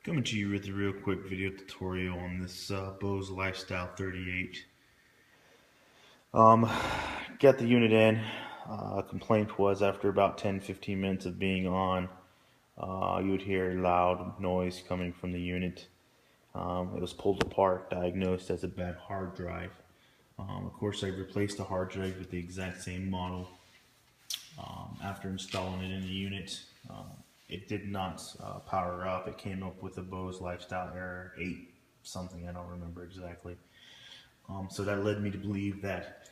Coming to you with a real quick video tutorial on this Bose Lifestyle 38. Got the unit in. Complaint was after about 10-15 minutes of being on, you would hear loud noise coming from the unit. It was pulled apart, diagnosed as a bad hard drive. Of course, I replaced the hard drive with the exact same model after installing it in the unit. It did not power up. It came up with a Bose Lifestyle error 8 something, I don't remember exactly. So that led me to believe that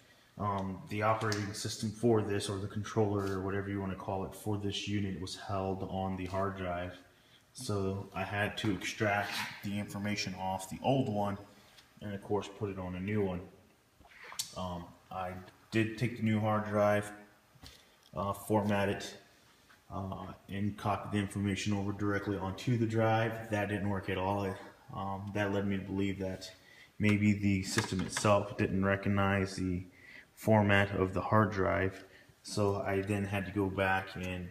the operating system for this, or the controller, or whatever you want to call it, for this unit was held on the hard drive. So I had to extract the information off the old one and of course put it on a new one. I did take the new hard drive, format it, and copy the information over directly onto the drive. That didn't work at all. That led me to believe that maybe the system itself didn't recognize the format of the hard drive. So I then had to go back and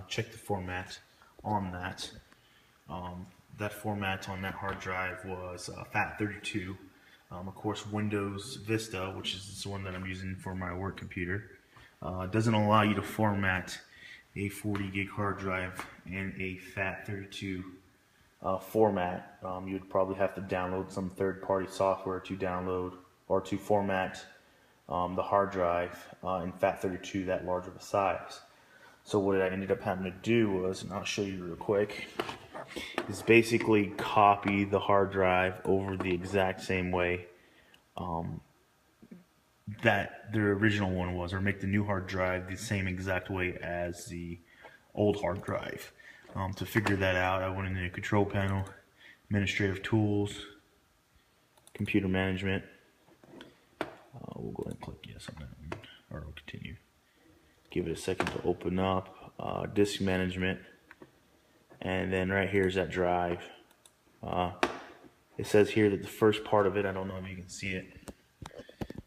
check the format on that. That format on that hard drive was FAT32. Of course, Windows Vista, which is the one that I'm using for my work computer, doesn't allow you to format a 40 gig hard drive in a FAT32 format. You would probably have to download some third-party software to download or to format the hard drive in FAT32 that large of a size. So what I ended up having to do was, and I'll show you real quick, is basically copy the hard drive over the exact same way that the original one was, or make the new hard drive the same exact way as the old hard drive. To figure that out, I went into the control panel, administrative tools, computer management. We'll go ahead and click yes on that one, or we'll continue. Give it a second to open up. Disk management, and then right here is that drive. It says here that the first part of it, I don't know if you can see it,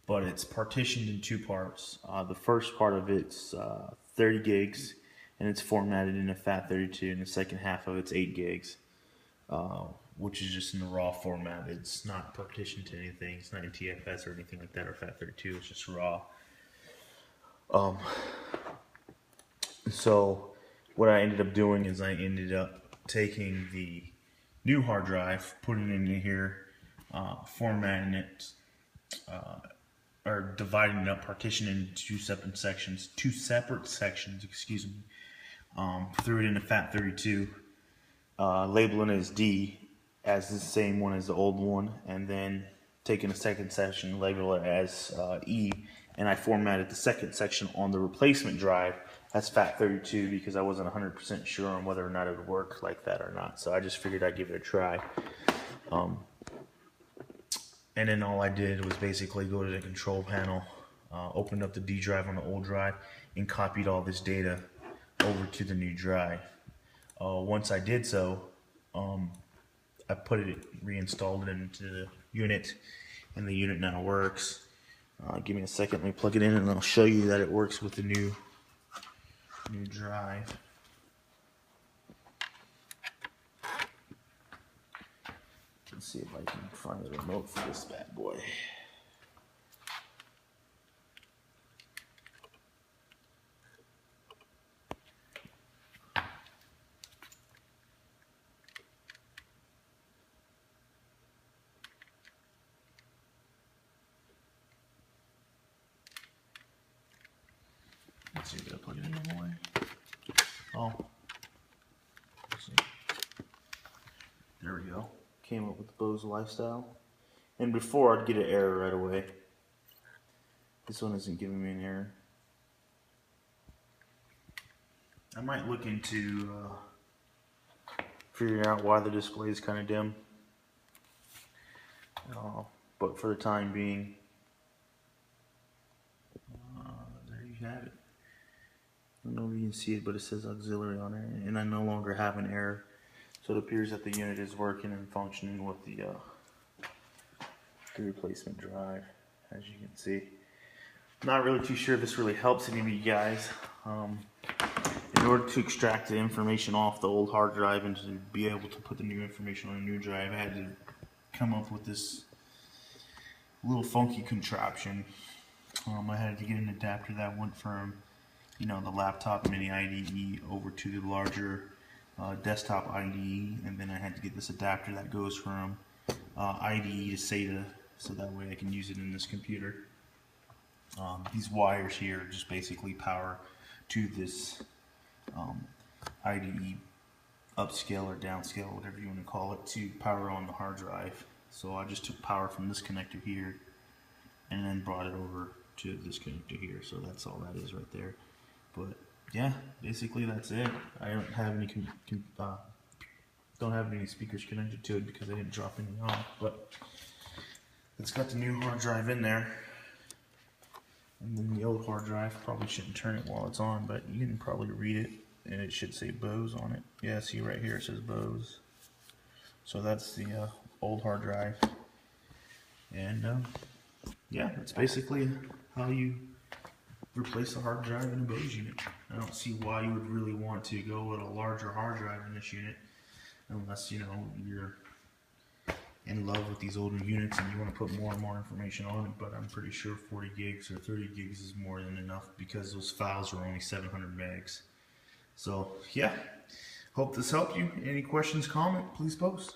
but it's partitioned in two parts. The first part of it's 30 gigs, and it's formatted in a FAT32, and the second half of it's 8 gigs, which is just in the raw format. It's not partitioned to anything. It's not in TFS or anything like that, or FAT32. It's just raw. So what I ended up doing is I ended up taking the new hard drive, putting it in here, formatting it, or dividing it up, partitioning it into two separate sections, excuse me. Threw it into FAT32, labeling it as D, as the same one as the old one, and then taking a second section, label it as E, and I formatted the second section on the replacement drive as FAT32 because I wasn't 100% sure on whether or not it would work like that or not. So I just figured I'd give it a try. And then all I did was basically go to the control panel, opened up the D drive on the old drive, and copied all this data over to the new drive. Once I did so, I reinstalled it into the unit, and the unit now works. Give me a second, let me plug it in, and I'll show you that it works with the new drive. Let's see if I can find the remote for this bad boy. Let's see if I plug it in the way. Oh, let's see. There we go. Came up with the Bose Lifestyle. And before, I'd get an error right away. This one isn't giving me an error. I might look into figuring out why the display is kind of dim. But for the time being, there you have it. I don't know if you can see it, but it says auxiliary on it, and I no longer have an error. So it appears that the unit is working and functioning with the replacement drive, as you can see. Not really too sure if this really helps any of you guys. In order to extract the information off the old hard drive and to be able to put the new information on a new drive, I had to come up with this little funky contraption. I had to get an adapter that went from, the laptop mini IDE over to the larger desktop IDE, and then I had to get this adapter that goes from IDE to SATA, so that way I can use it in this computer. These wires here just basically power to this IDE upscale or downscale, whatever you want to call it, to power on the hard drive. So I just took power from this connector here and then brought it over to this connector here. So that's all that is right there. But yeah, basically that's it. I don't have any speakers connected to it because I didn't drop any off. But it's got the new hard drive in there. And then the old hard drive, probably shouldn't turn it while it's on, but you can probably read it, and it should say Bose on it. Yeah, see right here it says Bose. So that's the old hard drive. And yeah, that's basically how you replace a hard drive in a Bose unit. I don't see why you would really want to go with a larger hard drive in this unit, unless you're in love with these older units and you want to put more and more information on it. But I'm pretty sure 40 gigs or 30 gigs is more than enough because those files are only 700 megs. So yeah, hope this helped you. Any questions, comment, please post.